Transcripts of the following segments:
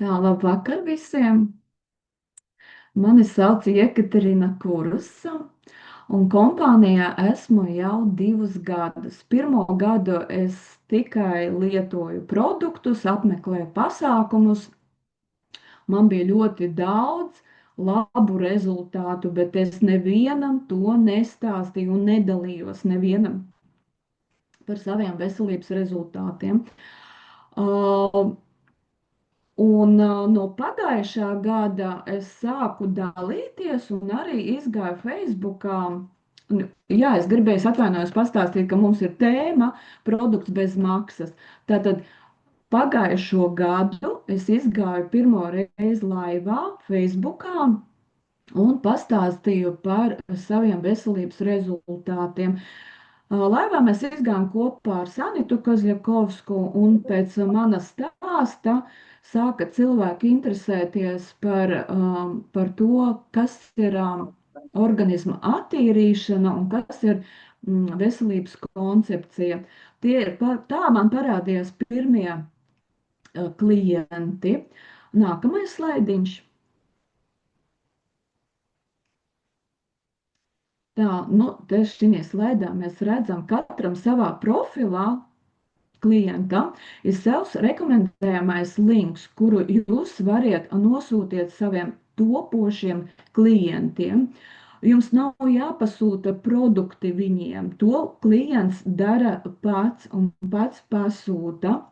Labvakar visiem! Mani sauc Jekaterina Kurusa, un kompānijā esmu jau 2 gadus. Pirmo gadu es tikai lietoju produktus, apmeklēju pasākumus. Man bija ļoti daudz labu rezultātu, bet es nevienam to nestāstīju un nedalījos nevienam par saviem veselības rezultātiem. Uh, no pagājušā gada es sāku dalīties un arī izgāju Facebookā. Jā, es gribēju atvainojos pastāstīt, ka mums ir tēma produkts bez maksas. Tātad pagājušo gadu es izgāju pirmo reizi laivā Facebookā un pastāstīju par saviem veselības rezultātiem. Laivā mēs izgājām kopā ar Sanitu Kozļakovsku, un pēc mana stāsta sāka cilvēki interesēties par to, kas ir organisma attīrīšana un kas ir veselības koncepcija. Tā man parādījās pirmie klienti. Nākamais slaidiņš. Te šajā slaidā mēs redzam, katram savā profilā klientam ir savs rekomendējamais links, kuru jūs varat nosūtīt saviem topošiem klientiem. Jums nav jāpasūta produkti viņiem. To klients dara pats un pats pasūta.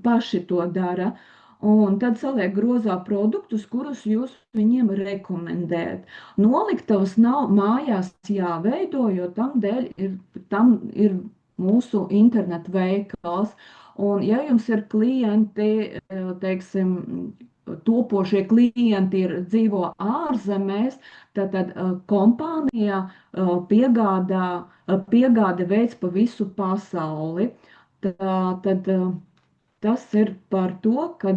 Paši to dara. Un tad saliek grozā produktus, kurus jūs viņiem rekomendējat. Noliktavas nav mājās jāveido, jo tam ir mūsu internetu veikals. Un ja jums ir klienti, teiksim, topošie klienti dzīvo ārzemēs, tad kompānija piegāde veids pa visu pasauli. Tad tas ir par to, ka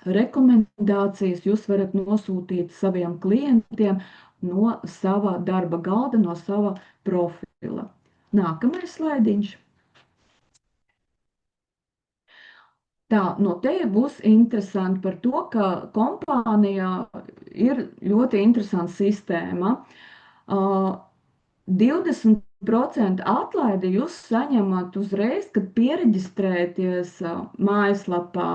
rekomendācijas jūs varat nosūtīt saviem klientiem no sava darba galda, no sava profila. Nākamais slaidiņš. Te būs interesanti par to, ka kompānijā ir ļoti interesanta sistēma. 20% atlaidi jūs saņemat uzreiz, kad piereģistrēties mājaslapā.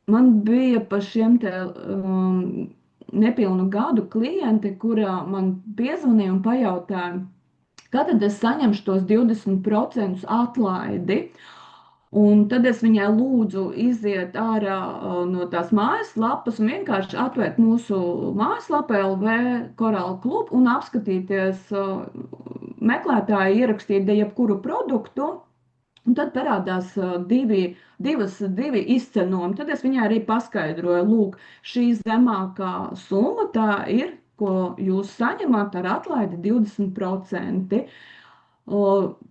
Man bija pa šiem nepilnu gadu klienti, kurā man piezvanīja un pajautāja, kad tad es saņemšu tos 20% atlaidi. Un tad es viņai lūdzu iziet ārā no tās mājaslapas un vienkārši atvērt mūsu mājaslapu LV Korāla klubu un apskatīties, meklētāji ierakstīt jebkuru produktu. Un tad parādās divi izcenojumi. Tad es viņai arī paskaidroju, lūk, šī zemākā summa tā ir, ko jūs saņemat ar atlaidi 20%.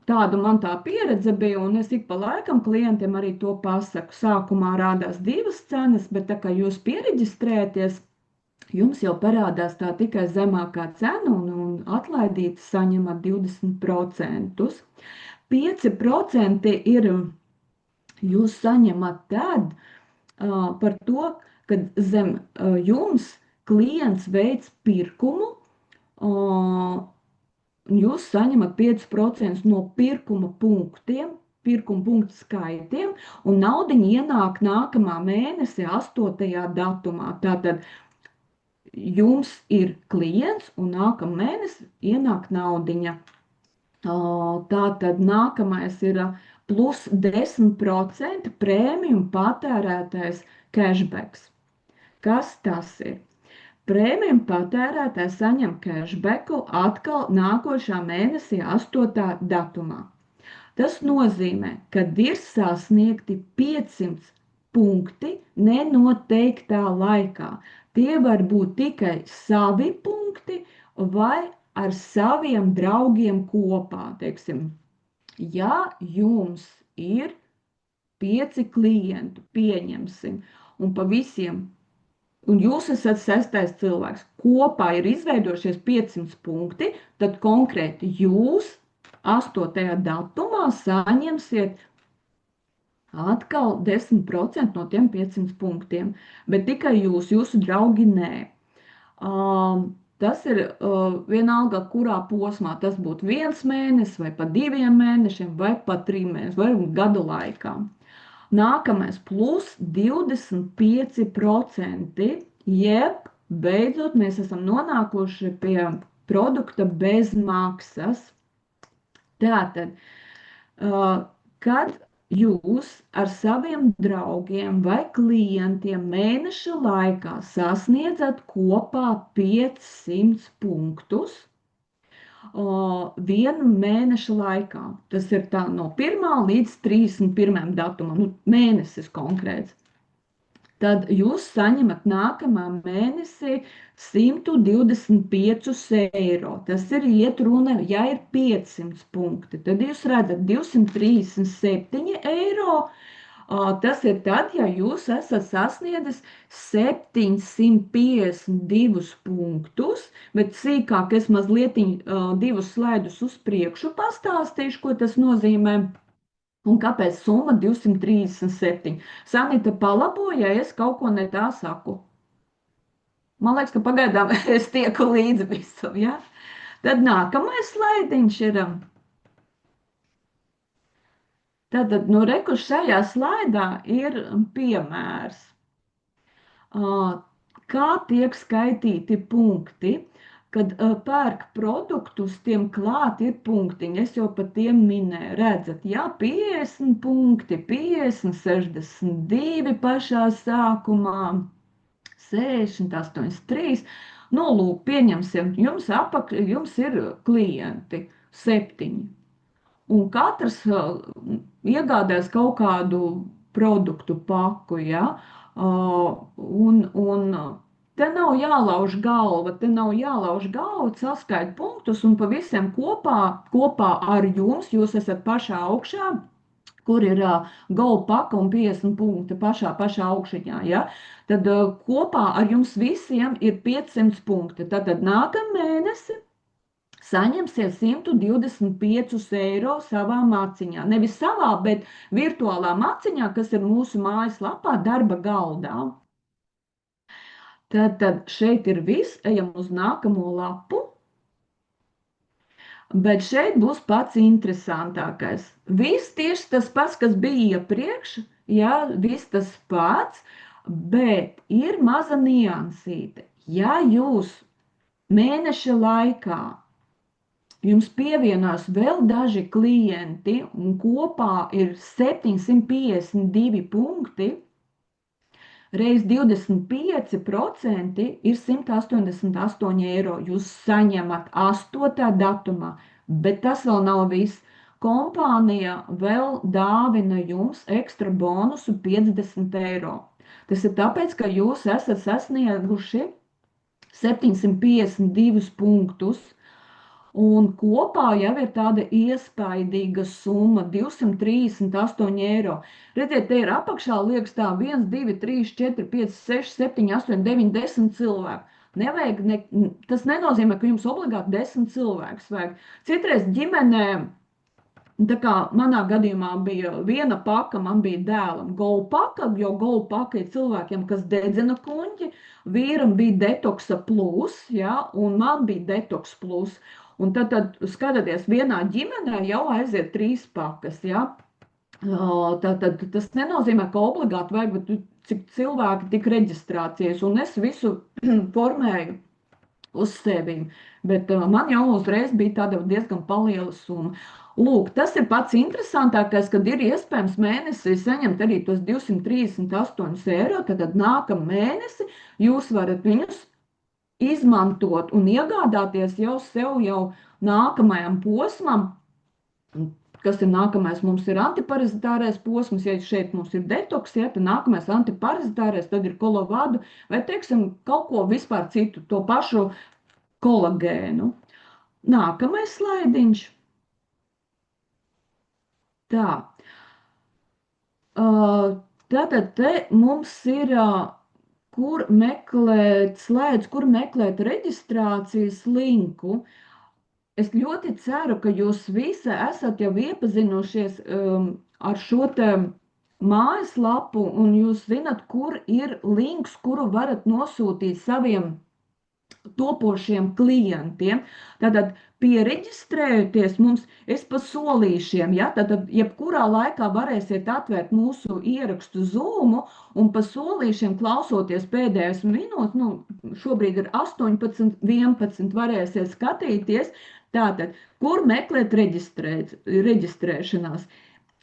Tāda man tā pieredze bija, un es ik pa laikam klientiem arī to pasaku. Sākumā rādās divas cenas, bet tā kā jūs piereģistrēties, jums jau parādās tā tikai zemākā cena, un atlaidīt saņemat 20%. 5% ir jūs saņemat tad par to, kad zem jums klients veids pirkumu, jūs saņemat 5% no pirkuma punktiem, pirkuma punktu skaitiem, un naudiņa ienāk nākamā mēnesī 8. datumā. Tātad jums ir klients, un nākamā mēnesī ienāk naudiņa. Tātad nākamais ir plus 10% prēmiju patērētais cashbacks. Kas tas ir? Prēmiju patērētājs saņem cashbacku atkal nākošā mēnesī 8. datumā. Tas nozīmē, ka ir sasniegti 500 punkti nenoteiktā laikā. Tie var būt tikai savi punkti vai ar saviem draugiem kopā. Teiksim, ja jums ir 5 klienti, pieņemsim, un pa visiem, un jūs esat 6. cilvēks, kopā ir izveidojušies 500 punkti, tad konkrēti jūs 8. datumā saņemsiet Atkal 10% no tiem 500 punktiem, bet tikai jūs, jūsu draugi nē. Tas ir vienalga, kurā posmā tas būtu 1 mēnesis, vai pat 2 mēnešiem, vai pat 3 mēnešiem, vai gada laikā. Nākamais plus 25%, jeb beidzot mēs esam nonākuši pie produkta bez maksas. Tātad, kad jūs ar saviem draugiem vai klientiem mēneša laikā sasniedzat kopā 500 punktus, vienu mēneša laikā, tas ir tā no 1. līdz 31. datumam, mēnesis konkrēts, tad jūs saņemat nākamā mēnesī 125 eiro. Tas ir iet runa, ja ir 500 punkti, tad jūs redzat 237 eiro. Tas ir tad, ja jūs esat sasniedzis 752 punktus, bet sīkāk es mazliet 2 slaidus uz priekšu pastāstīšu, ko tas nozīmē. Un kāpēc summa 237? Sanita palabo, ja es kaut ko ne tā saku. Man liekas, ka pagaidām es tieku līdzi visam, ja? Tad nākamais slaidiņš ir. Tātad, reku šajā slaidā ir piemērs. Kā tiek skaitīti punkti, kad pērk produktus, tiem klāt ir punktiņi. Es jau par tiem minēju. Redzat, jā, 50 punkti, 50, 62 pašā sākumā, 60, 83. Lūk, pieņemsim, jums ir klienti 7. Un katrs iegādājas kaut kādu produktu paku, ja? Un te nav jālauž galva, saskait punktus un pa visiem kopā ar jums, jūs esat pašā augšā, kur ir gold paka un 50 punkti pašā augšņā, ja? Tad kopā ar jums visiem ir 500 punkti. Tātad nākamā mēnesi saņemsiet 125 eiro savā maciņā. Nevis savā, bet virtuālā maciņā, kas ir mūsu mājaslapā darba galdā. Tad šeit ir viss, ejam uz nākamo lapu. Bet šeit būs pats interesantākais. Viss tieši tas pats, kas bija iepriekš, jā, viss tas pats, bet ir maza niansīte. Ja jūs mēneša laikā jums pievienās vēl daži klienti un kopā ir 752 punkti, reiz 25% ir 188 eiro. Jūs saņemat 8. datumā, bet tas vēl nav viss. Kompānija vēl dāvina jums ekstra bonusu 50 eiro. Tas ir tāpēc, ka jūs esat sasnieguši 752 punktus. Un kopā jau ir tāda iespaidīga summa – 238 eiro. Redziet, te ir apakšā, liekas tā 1, 2, 3, 4, 5, 6, 7, 8, 9, 10 cilvēku. Tas nenozīmē, ka jums obligāti 10 cilvēkus vajag. Citreiz ģimenē, tā kā manā gadījumā bija viena paka, man bija dēlam gold paka, jo gold paka ir cilvēkiem, kas dedzina kuņģi, vīram bija detoksa plus, ja, un man bija detoks plus. Un tad skatoties, vienā ģimenē jau aiziet 3 pakas, ja? Tātad tas nenozīmē, ka obligāti vajag, bet cik cilvēki tik reģistrācijas, un es visu formēju uz sevi, bet man jau uzreiz bija tāda diezgan liela summa. Lūk, tas ir pats interesantākais, kad ir iespējams mēnesī saņemt arī tos 238 eiro, tad nākamā mēnesi jūs varat viņus izmantot un iegādāties jau sev nākamajam posmam, kas ir nākamais, mums ir antiparazitārais posms, ja šeit mums ir detoks, ja, tad nākamais antiparazitārais, tad ir kolovādu, vai, teiksim, kaut ko vispār citu, to pašu kolagēnu. Nākamais slaidiņš. Tā. Tātad te mums ir, kur meklēt slaids, kur meklēt reģistrācijas linku. Es ļoti ceru, ka jūs visi esat jau iepazinušies ar šo te mājaslapu, un jūs zinat, kur ir links, kuru varat nosūtīt saviem topošiem klientiem. Tātad pieregistrējoties mums, es pa solīšiem, ja, tad jebkurā laikā varēsiet atvērt mūsu ierakstu Zoom un pa solīšiem klausoties pēdējās minūtes, nu, šobrīd ir 18, 11, varēsiet skatīties. Tātad, kur meklēt reģistrēšanās?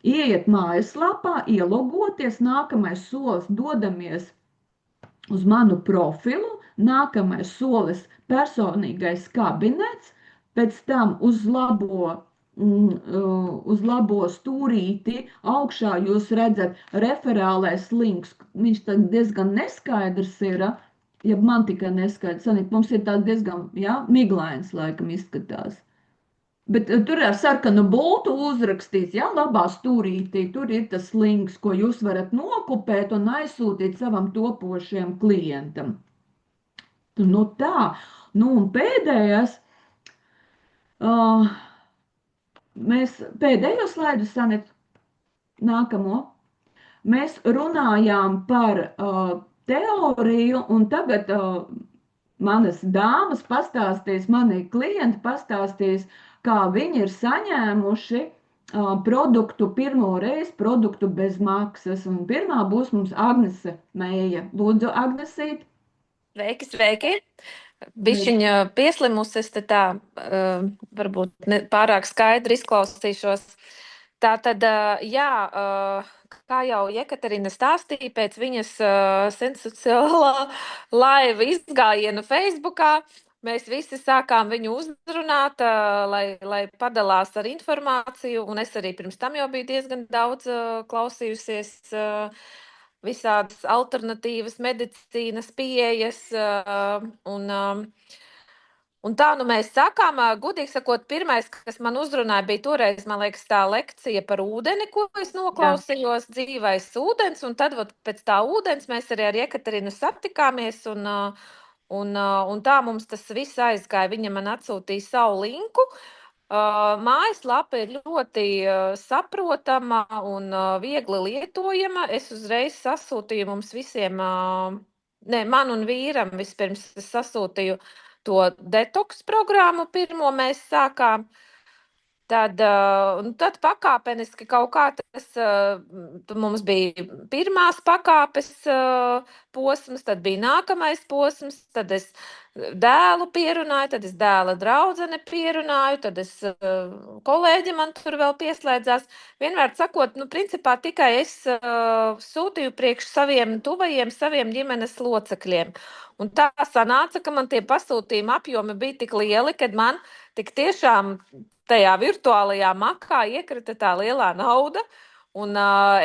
Ieiet mājaslapā, ielogoties, nākamais solis dodamies uz manu profilu, nākamais solis personīgais kabinets, pēc tam uz labo stūrīti augšā jūs redzat referālais links. Viņš tad diezgan neskaidrs ir, ja man tikai neskaidrs. Sanīt, mums ir tāds diezgan, ja, miglains laikam izskatās. Bet tur ar sarkanu boltu uzrakstīts, ja, labā stūrītī, tur ir tas links, ko jūs varat nokopēt un aizsūtīt savam topošajam klientam. Nu tā, nu un pēdējais, uh, mēs pēdējo slaidu, Sanet, nākamo, mēs runājām par teoriju, un tagad manas dāmas pastāstīs, mani klienti pastāstīs, kā viņi ir saņēmuši produktu pirmo reizi, produktu bez maksas. Un pirmā būs mums Agnese Meija. Lūdzu, Agnesīt. Sveiki, sveiki! Bišķiņa pieslimusi, es te tā varbūt ne pārāk skaidri izklausīšos. Tā tad, jā, kā jau Jekaterina stāstīja, pēc viņas sensacionālā laiva izgājiena Facebookā, mēs visi sākām viņu uzrunāt, lai padalās ar informāciju, un es arī pirms tam jau biju diezgan daudz klausījusies visādas alternatīvas medicīnas pieejas, un tā nu mēs sakām, gudīgi sakot, pirmais, kas man uzrunāja, bija toreiz, man liekas, tā lekcija par ūdeni, ko es noklausījos, dzīvais ūdens, un tad pēc tā ūdens mēs arī ar Jekaterinu satikāmies, un tā mums tas viss aizgāja. Viņa man atsūtīja savu linku. Mājaslapa ir ļoti saprotama un viegli lietojama. Es uzreiz sasūtīju mums visiem, man un vīram vispirms sasūtīju to detoks programmu, pirmo mēs sākām. Tad pakāpeniski kaut kā tas mums bija pirmās pakāpes posms, tad bija nākamais posms, tad es dēlu pierunāju, tad es dēla draudzene pierunāju, tad es kolēģi man tur vēl pieslēdzās. Vienmēr sakot, nu, principā tikai es sūtīju priekš saviem tuvajiem, saviem ģimenes locekļiem. Un tā sanāca, ka man tie pasūtījuma apjomi bija tik lieli, kad man tik tiešām tajā virtuālajā makā iekrita tā lielā nauda, un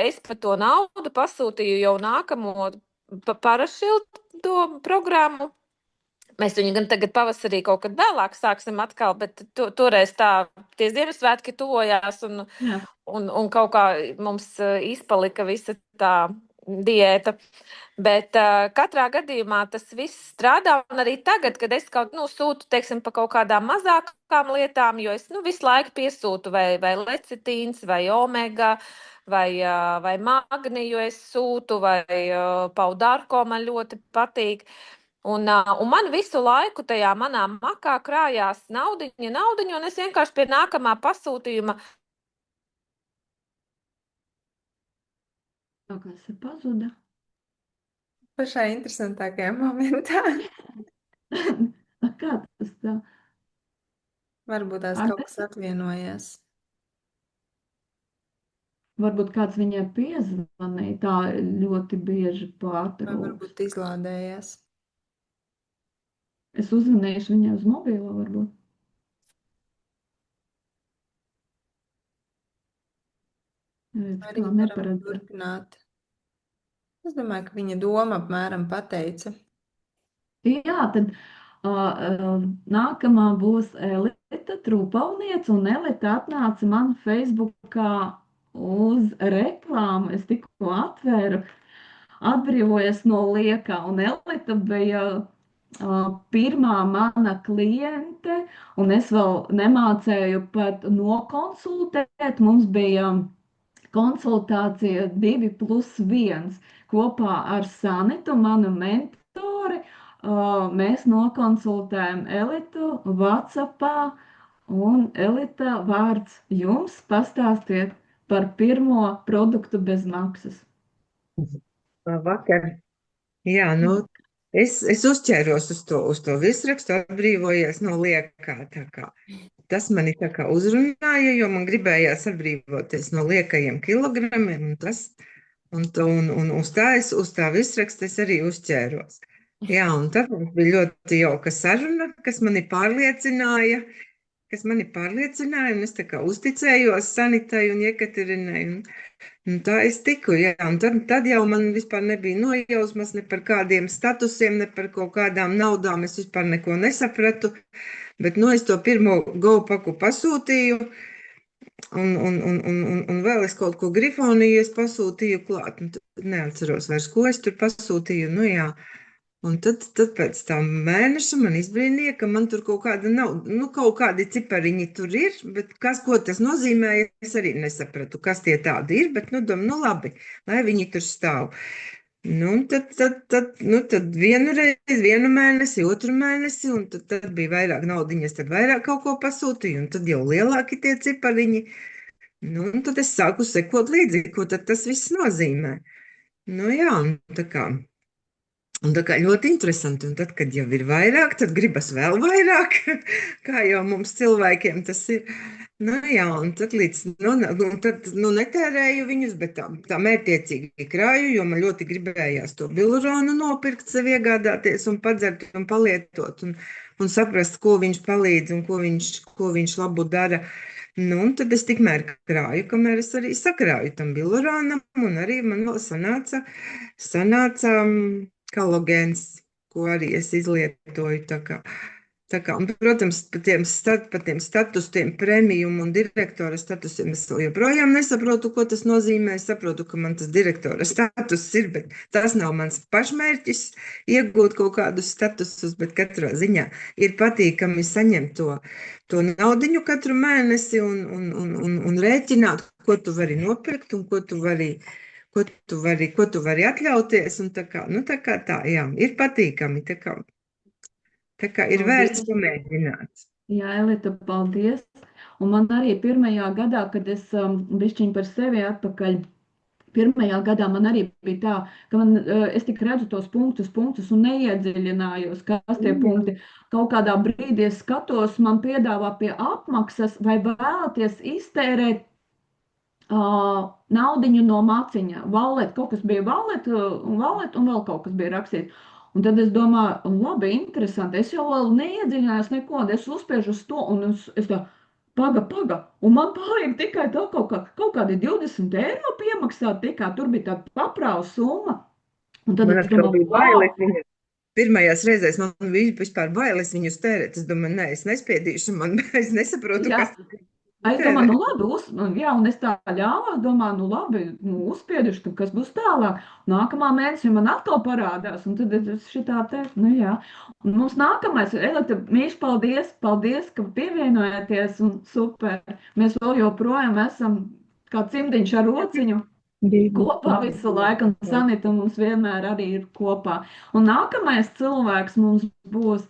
es par to naudu pasūtīju jau nākamo parašildu programmu. Mēs viņu gan tagad pavasarī kaut kad vēlāk sāksim atkal, bet toreiz tā tie Ziemassvētki tuvojās, un kaut kā mums izpalika visa tā diēta. Bet katrā gadījumā tas viss strādā, un arī tagad, kad es kaut sūtu, teiksim, pa kaut kādām mazākām lietām, jo es visu laiku piesūtu vai lecitīns, vai omega, vai magniju es sūtu, vai paudārko man ļoti patīk. Un man visu laiku tajā manā makā krājās naudiņa, un es vienkārši pie nākamā pasūtījuma. Kas ir pazuda? Pašā interesantākajā momentā. Kā tas tā? Varbūt tās kaut kas atvienojās. Varbūt kāds viņai piezvanīja, tā ļoti bieži pārtrauc. Vai varbūt izlādējās. Es uzvanīšu viņai uz mobilo, varbūt. Arī varam turpināt. Es domāju, ka viņa doma apmēram pateica. Jā, tad nākamā būs Elita Trūpalniece, un Elita atnāca man Facebookā uz reklāmu. Es tikko atvēru, atbrīvojos no liekā, un Elita bija pirmā mana kliente, un es vēl nemācēju pat nokonsultēt. Mums bija konsultācija 2+1 kopā ar Sanitu, manu mentori. Mēs nokonsultējam Elitu WhatsAppā, un Elita, vārds jums, pastāstiet par pirmo produktu bez maksas. Labvakar. Jā, es uzķēros uz to virsrakstu, atbrīvojies no liekā. Tas mani tā kā uzrunāja, jo man gribējās atbrīvoties no liekajiem kilogramiem, un uz tā virsraksta es arī uzķēros. Jā, un tad mums bija ļoti jauka saruna, kas mani pārliecināja, un es tā kā uzticējos Sanitai un Jekaterinai, un tā es tiku, jā, un tad jau man vispār nebija nojausmas ne par kādiem statusiem, ne par kaut kādām naudām, es vispār neko nesapratu, bet es to pirmo GoPaku pasūtīju, un vēl es kaut ko Grifoniju pasūtīju klāt, un tad neatceros vairs, ko es tur pasūtīju, jā. Un tad pēc tam mēneša man izbrīnīja, ka man tur kaut kāda nav, kaut kādi cipariņi tur ir, bet ko tas nozīmē, es arī nesapratu, kas tie tādi ir, bet, labi, lai viņi tur stāv. Tad vienu mēnesi, otru mēnesi, un tad bija vairāk naudiņas, tad vairāk kaut ko pasūtīju, un tad jau lielāki tie cipariņi. Un tad es sāku sekot līdzi, ko tad tas viss nozīmē. Jā, un tā kā ļoti interesanti, un tad, kad jau ir vairāk, tad gribas vēl vairāk, kā jau mums cilvēkiem tas ir. Jā, un tad netērēju viņus, bet tā mērķiecīgi krāju, jo man ļoti gribējās to biluronu nopirkt, sev iegādāties un padzert un palietot un saprast, ko viņš palīdz un ko viņš labu dara. Un tad es tikmēr krāju, kamēr es arī sakrāju tam biluronam, un arī man vēl sanāca kolagēns, ko arī es izlietoju. Un, protams, par tiem statusiem, premium un direktora statusiem es joprojām nesaprotu, ko tas nozīmē. Es saprotu, ka man tas direktora status ir, bet tas nav mans pašmērķis iegūt kaut kādus statusus, bet katrā ziņā ir patīkami saņemt to naudiņu katru mēnesi un rēķināt, ko tu vari nopirkt un ko tu vari atļauties. Un tā, jā, ir patīkami. Tā kā ir vērts pamēģināt. Jā, Elita, paldies. Un man arī pirmajā gadā, kad es bišķiņ par sevi atpakaļ, pirmajā gadā man arī bija tā, ka es tik redzu tos punktus un neiedziļinājos, kas tie punkti. Kaut kādā brīdī es skatos, man piedāvā pie apmaksas, vai vēlaties iztērēt naudiņu no maciņa. Wallet, kaut kas bija wallet un vēl kaut kas bija rakstīts. Un tad es domāju, labi, interesanti, es jau vēl neiedziļinājos neko, es uzspiežu uz to, un es tā, paga, un man paliek tikai tā kaut kādi 20 eiro piemaksāt tikai, tur bija tāda paprāva summa. Un tad es domāju, wow! Pirmajās reizēs man bija vispār bailes viņus tērēt, es domāju, nē, es nespiedīšu, es nesaprotu, kas tas ir. Es domāju, labi, un es tā ļāvos, domāju, labi, uzspieduši, kas būs tālāk. Nākamā mēnesī man atkal parādās, un tad es šitā te, jā. Un mums nākamais, Elita, mīļš, paldies, ka pievienojāties, un super. Mēs vēl joprojām esam kā cimdiņš ar rociņu kopā visu laiku, un Sanita mums vienmēr arī ir kopā. Un nākamais cilvēks mums būs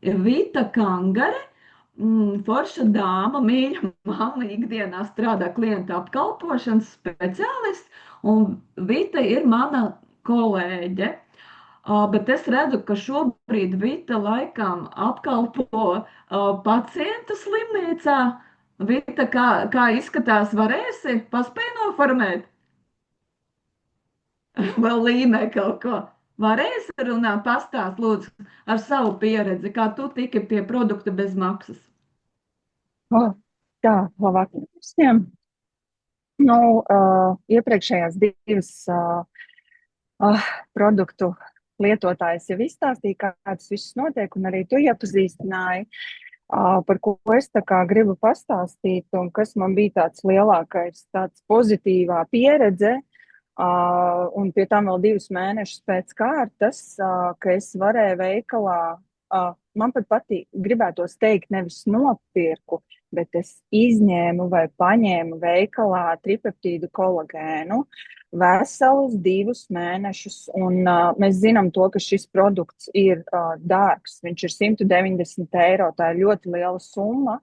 Vita Kangare. Forša dāma, mīļa mamma, ikdienā strādā klienta apkalpošanas speciālists, un Vita ir mana kolēģe. Bet es redzu, ka šobrīd Vita laikam apkalpo pacientu slimnīcā. Vita, kā izskatās, varēsi paspēj noformēt? Vēl līmē kaut ko. Varēsi runāt, pastāst, lūdzu, ar savu pieredzi, kā tu tiki pie produkta bez maksas? Tā, labvakar visiem. Iepriekšējās divas produktu lietotājs jau izstāstīja, kāds viss notiek, un arī tu iepazīstināji, par ko es tā kā gribu pastāstīt, un kas man bija tāds lielākais, tāds pozitīvā pieredze, un pie tam vēl 2 mēnešus pēc kārtas, ka es varēju veikalā, man pat patīk, gribētos teikt, nevis nopirku, bet es izņēmu vai paņēmu veikalā tripeptīdu kolagēnu veselus 2 mēnešus. Un mēs zinām to, ka šis produkts ir dārgs. Viņš ir 190 eiro. Tā ir ļoti liela summa.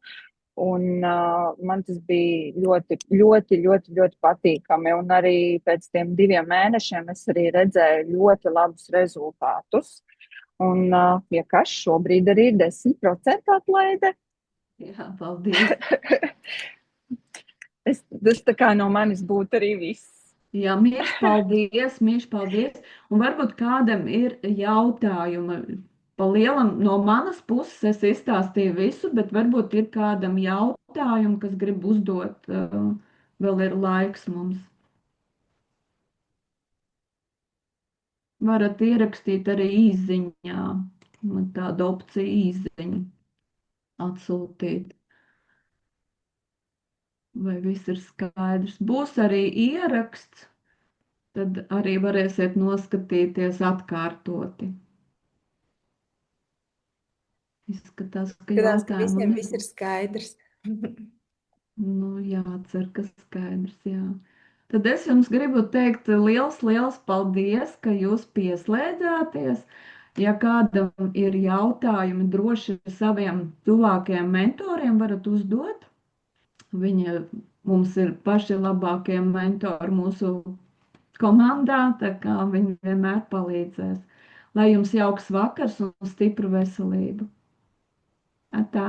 Un man tas bija ļoti, ļoti, ļoti, ļoti patīkami. Un arī pēc tiem 2 mēnešiem es arī redzēju ļoti labus rezultātus. Un, ja kas, šobrīd arī ir 10% atlaide. Jā, paldies. Tas tā kā no manis būtu arī viss. Jā, mīļš, paldies, mīļš, paldies. Un varbūt kādam ir jautājumi. Pa lielam no manas puses es izstāstīju visu, bet varbūt ir kādam jautājumi, kas grib uzdot. Vēl ir laiks mums. Varat ierakstīt arī īsziņā. Man tāda opcija īsziņa atsūtīt. Vai viss ir skaidrs? Būs arī ieraksts, tad arī varēsiet noskatīties atkārtoti. Izskatās, ka Skatās, ka visiem jautājumu viss ir skaidrs. Nu, jācer, ka skaidrs, jā. Tad es jums gribu teikt liels, liels paldies, ka jūs pieslēdzāties. Ja kādam ir jautājumi, droši saviem tuvākajiem mentoriem varat uzdot. Viņi mums ir paši labākie mentori mūsu komandā, tā kā viņi vienmēr palīdzēs. Lai jums jauks vakars un stipru veselību. Atā!